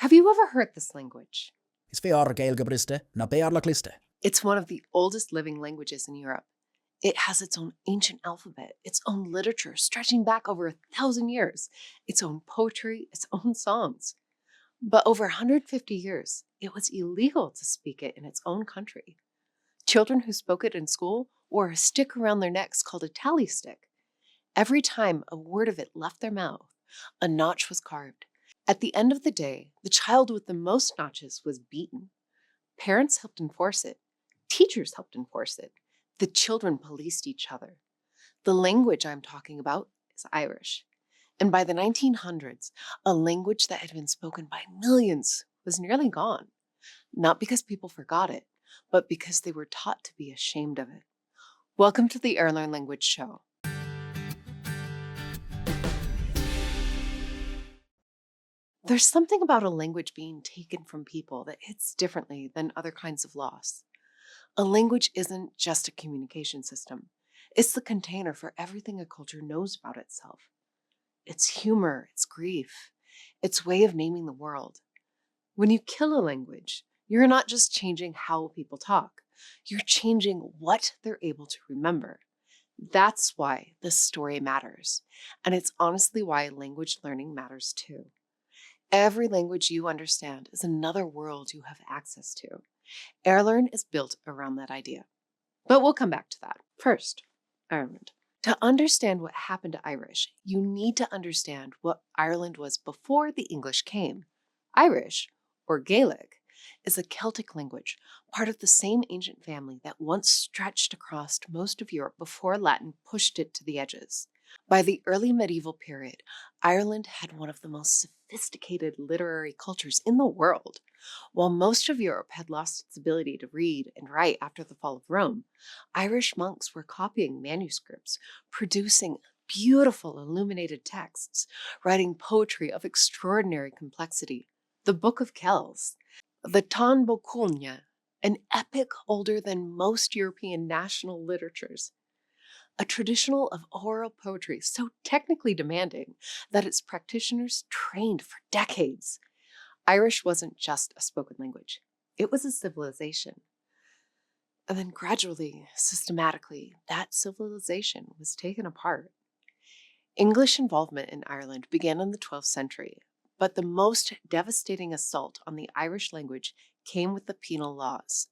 Have you ever heard this language? Is fear Gaeilge briste na bearla gliste. It's one of the oldest living languages in Europe. It has its own ancient alphabet, its own literature stretching back over 1,000 years, its own poetry, its own songs. But over 150 years, it was illegal to speak it in its own country. Children who spoke it in school wore a stick around their necks called a tally stick. Every time a word of it left their mouth, a notch was carved. At the end of the day, the child with the most notches was beaten. Parents helped enforce it. Teachers helped enforce it. The children policed each other. The language I'm talking about is Irish. And by the 1900s, a language that had been spoken by millions was nearly gone. Not because people forgot it, but because they were taught to be ashamed of it. Welcome to the Airlearn Language Show. There's something about a language being taken from people that hits differently than other kinds of loss. A language isn't just a communication system. It's the container for everything a culture knows about itself. Its humor, its grief, its way of naming the world. When you kill a language, you're not just changing how people talk. You're changing what they're able to remember. That's why this story matters. And it's honestly why language learning matters too. Every language you understand is another world you have access to. Airlearn is built around that idea. But we'll come back to that. First, Ireland. To understand what happened to Irish, you need to understand what Ireland was before the English came. Irish, or Gaeilge, is a Celtic language, part of the same ancient family that once stretched across most of Europe before Latin pushed it to the edges. By the early medieval period, Ireland had one of the most sophisticated literary cultures in the world. While most of Europe had lost its ability to read and write after the fall of Rome, Irish monks were copying manuscripts, producing beautiful illuminated texts, writing poetry of extraordinary complexity. The Book of Kells, the Tan Bocúlne, an epic older than most European national literatures. A traditional of oral poetry so technically demanding that its practitioners trained for decades. Irish wasn't just a spoken language. It was a civilization. And then gradually, systematically, that civilization was taken apart. English involvement in Ireland began in the 12th century, but the most devastating assault on the Irish language came with the Penal Laws,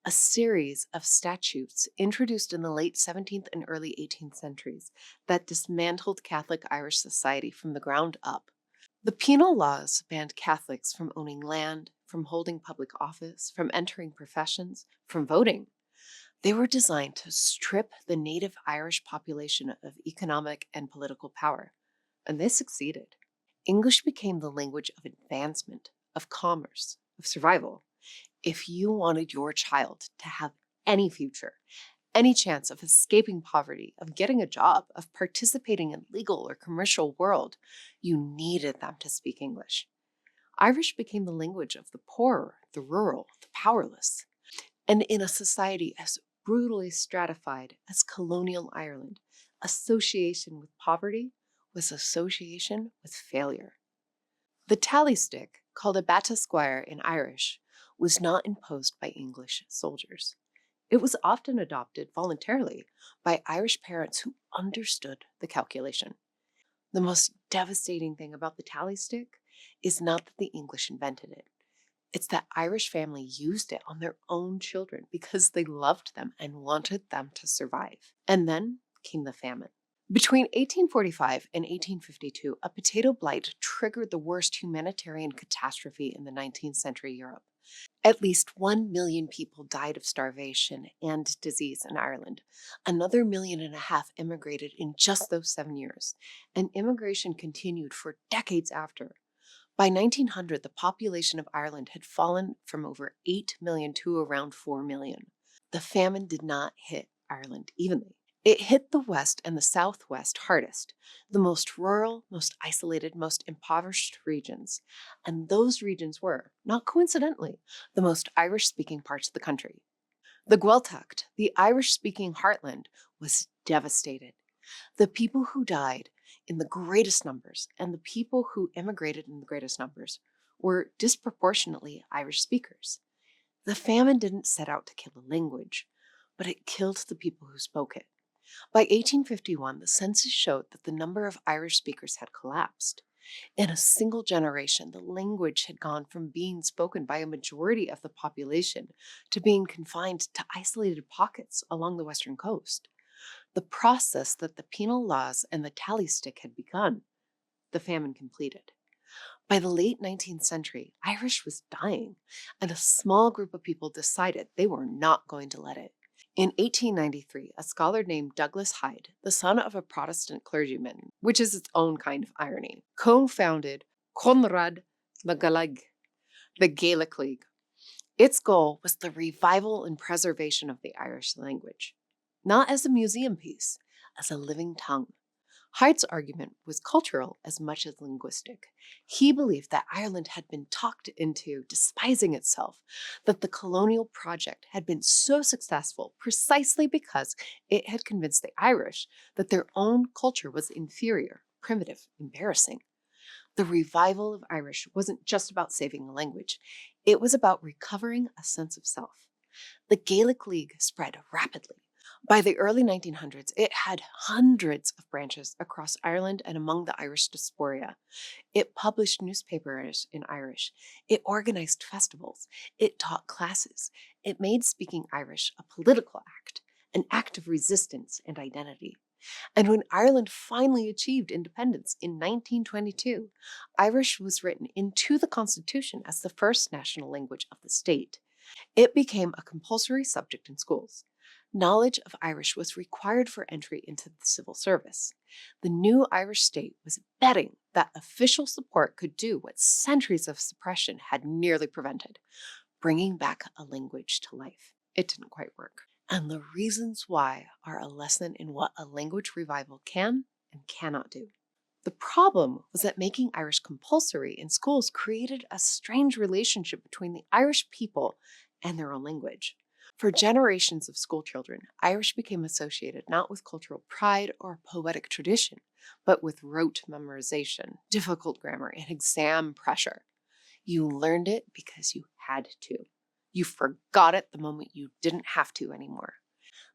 a series of statutes introduced in the late 17th and early 18th centuries that dismantled Catholic Irish society from the ground up. The Penal Laws banned Catholics from owning land, from holding public office, from entering professions, from voting. They were designed to strip the native Irish population of economic and political power, and they succeeded. English became the language of advancement, of commerce, of survival. If you wanted your child to have any future, any chance of escaping poverty, of getting a job, of participating in legal or commercial world, you needed them to speak English. Irish became the language of the poor, the rural, the powerless. And in a society as brutally stratified as colonial Ireland, association with poverty was association with failure. The tally stick, called a bata squire in Irish, was not imposed by English soldiers. It was often adopted voluntarily by Irish parents who understood the calculation. The most devastating thing about the tally stick is not that the English invented it. It's that Irish family used it on their own children because they loved them and wanted them to survive. And then came the famine. Between 1845 and 1852, a potato blight triggered the worst humanitarian catastrophe in the 19th century Europe. At least 1 million people died of starvation and disease in Ireland. Another 1.5 million immigrated in just those 7 years, and immigration continued for decades after. By 1900, the population of Ireland had fallen from over 8 million to around 4 million. The famine did not hit Ireland evenly. It hit the West and the Southwest hardest, the most rural, most isolated, most impoverished regions. And those regions were, not coincidentally, the most Irish-speaking parts of the country. The Gaeltacht, the Irish-speaking heartland, was devastated. The people who died in the greatest numbers and the people who immigrated in the greatest numbers were disproportionately Irish speakers. The famine didn't set out to kill a language, but it killed the people who spoke it. By 1851, the census showed that the number of Irish speakers had collapsed. In a single generation, the language had gone from being spoken by a majority of the population to being confined to isolated pockets along the western coast. The process that the Penal Laws and the tally stick had begun, the famine completed. By the late 19th century, Irish was dying, and a small group of people decided they were not going to let it. In 1893, a scholar named Douglas Hyde, the son of a Protestant clergyman, which is its own kind of irony, co-founded Conrad na Gaeilge, the Gaelic League. Its goal was the revival and preservation of the Irish language, not as a museum piece, as a living tongue. Hyde's argument was cultural as much as linguistic. He believed that Ireland had been talked into despising itself, that the colonial project had been so successful precisely because it had convinced the Irish that their own culture was inferior, primitive, embarrassing. The revival of Irish wasn't just about saving the language. It was about recovering a sense of self. The Gaelic League spread rapidly. By the early 1900s, it had hundreds of branches across Ireland and among the Irish diaspora. It published newspapers in Irish. It organized festivals. It taught classes. It made speaking Irish a political act, an act of resistance and identity. And when Ireland finally achieved independence in 1922, Irish was written into the Constitution as the first national language of the state. It became a compulsory subject in schools. Knowledge of Irish was required for entry into the civil service. The new Irish state was betting that official support could do what centuries of suppression had nearly prevented, bringing back a language to life. It didn't quite work. And the reasons why are a lesson in what a language revival can and cannot do. The problem was that making Irish compulsory in schools created a strange relationship between the Irish people and their own language. For generations of schoolchildren, Irish became associated not with cultural pride or poetic tradition, but with rote memorization, difficult grammar, and exam pressure. You learned it because you had to. You forgot it the moment you didn't have to anymore.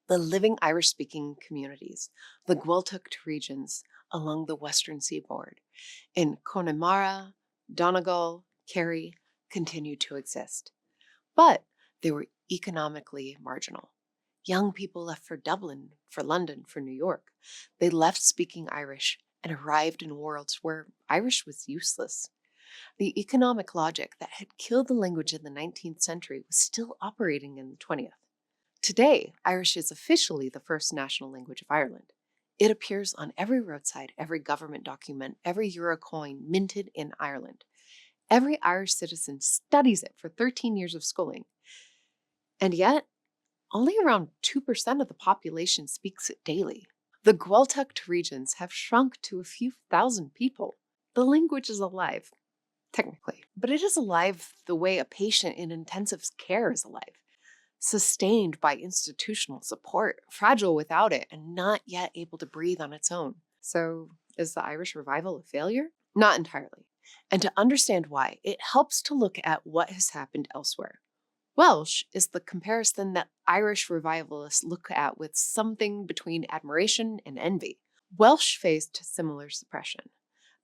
The living Irish-speaking communities, the Gaeltacht regions along the western seaboard, in Connemara, Donegal, Kerry, continued to exist. But they were economically marginal. Young people left for Dublin, for London, for New York. They left speaking Irish and arrived in worlds where Irish was useless. The economic logic that had killed the language in the 19th century was still operating in the 20th. Today, Irish is officially the first national language of Ireland. It appears on every roadside, every government document, every euro coin minted in Ireland. Every Irish citizen studies it for 13 years of schooling. And yet, only around 2% of the population speaks it daily. The Gaeltacht regions have shrunk to a few thousand people. The language is alive, technically, but it is alive the way a patient in intensive care is alive, sustained by institutional support, fragile without it, and not yet able to breathe on its own. So, is the Irish revival a failure? Not entirely. And to understand why, it helps to look at what has happened elsewhere. Welsh is the comparison that Irish revivalists look at with something between admiration and envy. Welsh faced similar suppression.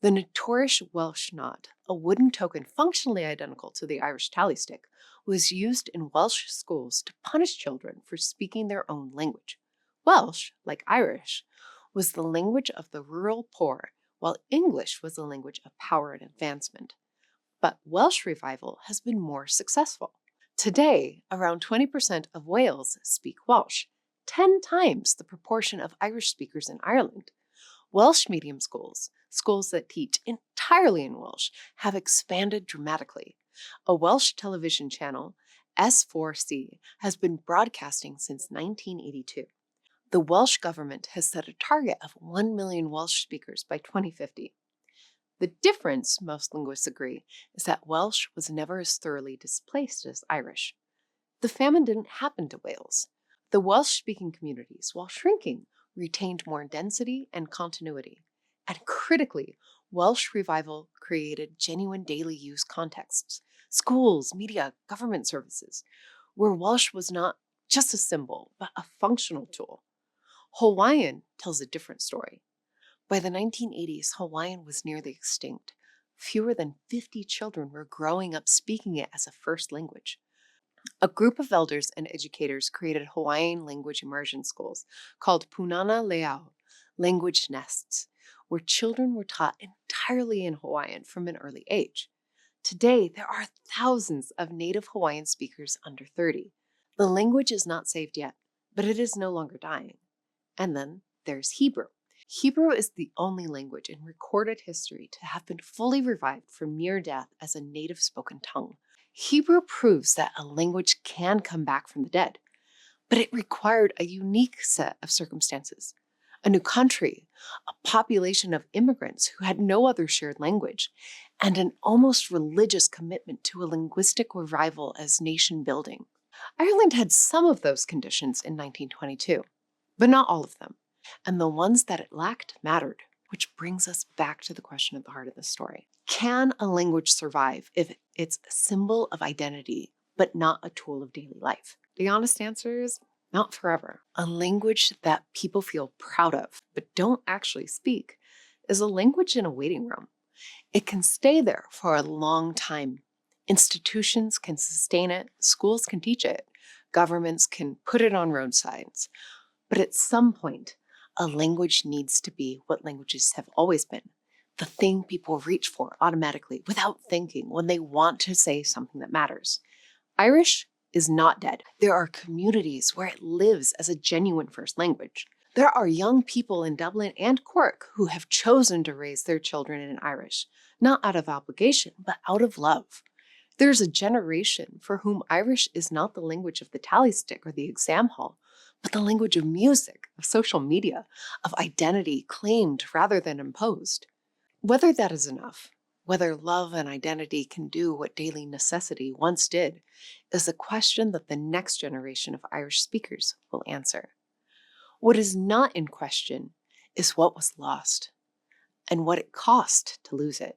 The notorious Welsh knot, a wooden token functionally identical to the Irish tally stick, was used in Welsh schools to punish children for speaking their own language. Welsh, like Irish, was the language of the rural poor, while English was the language of power and advancement. But Welsh revival has been more successful. Today, around 20% of Wales speak Welsh, 10 times the proportion of Irish speakers in Ireland. Welsh medium schools, schools that teach entirely in Welsh, have expanded dramatically. A Welsh television channel, S4C, has been broadcasting since 1982. The Welsh government has set a target of 1 million Welsh speakers by 2050. The difference, most linguists agree, is that Welsh was never as thoroughly displaced as Irish. The famine didn't happen to Wales. The Welsh-speaking communities, while shrinking, retained more density and continuity. And critically, Welsh revival created genuine daily use contexts, schools, media, government services, where Welsh was not just a symbol, but a functional tool. Hawaiian tells a different story. By the 1980s, Hawaiian was nearly extinct. Fewer than 50 children were growing up speaking it as a first language. A group of elders and educators created Hawaiian language immersion schools called Punana Leao, language nests, where children were taught entirely in Hawaiian from an early age. Today, there are thousands of native Hawaiian speakers under 30. The language is not saved yet, but it is no longer dying. And then there's Hebrew. Hebrew is the only language in recorded history to have been fully revived from near death as a native spoken tongue. Hebrew proves that a language can come back from the dead, but it required a unique set of circumstances. A new country, a population of immigrants who had no other shared language, and an almost religious commitment to a linguistic revival as nation building. Ireland had some of those conditions in 1922, but not all of them. And the ones that it lacked mattered, which brings us back to the question at the heart of the story. Can a language survive if it's a symbol of identity, but not a tool of daily life? The honest answer is not forever. A language that people feel proud of, but don't actually speak, is a language in a waiting room. It can stay there for a long time. Institutions can sustain it, schools can teach it, governments can put it on road signs. But at some point, a language needs to be what languages have always been, the thing people reach for automatically without thinking when they want to say something that matters. Irish is not dead. There are communities where it lives as a genuine first language. There are young people in Dublin and Cork who have chosen to raise their children in Irish, not out of obligation, but out of love. There's a generation for whom Irish is not the language of the tally stick or the exam hall, but the language of music, of social media, of identity claimed rather than imposed. Whether that is enough, whether love and identity can do what daily necessity once did, is a question that the next generation of Irish speakers will answer. What is not in question is what was lost and what it cost to lose it.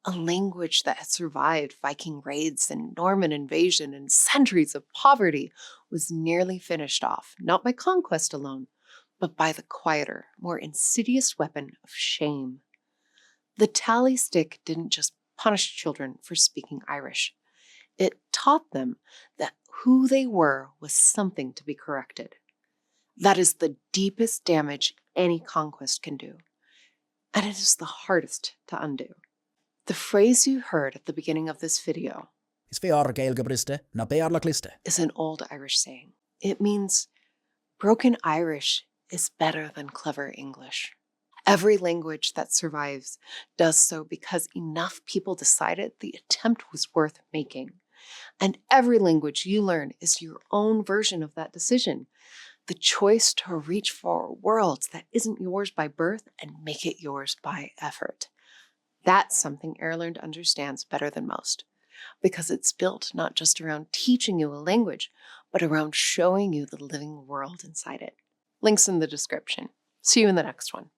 A language that had survived Viking raids and Norman invasion and centuries of poverty was nearly finished off, not by conquest alone, but by the quieter, more insidious weapon of shame. The tally stick didn't just punish children for speaking Irish. It taught them that who they were was something to be corrected. That is the deepest damage any conquest can do, and it is the hardest to undo. The phrase you heard at the beginning of this video Is fear Gaeilge briste na bearlach liste. is an old Irish saying. It means broken Irish is better than clever English. Every language that survives does so because enough people decided the attempt was worth making. And every language you learn is your own version of that decision. The choice to reach for worlds that isn't yours by birth and make it yours by effort. That's something Airlearn understands better than most, because it's built not just around teaching you a language, but around showing you the living world inside it. Links in the description. See you in the next one.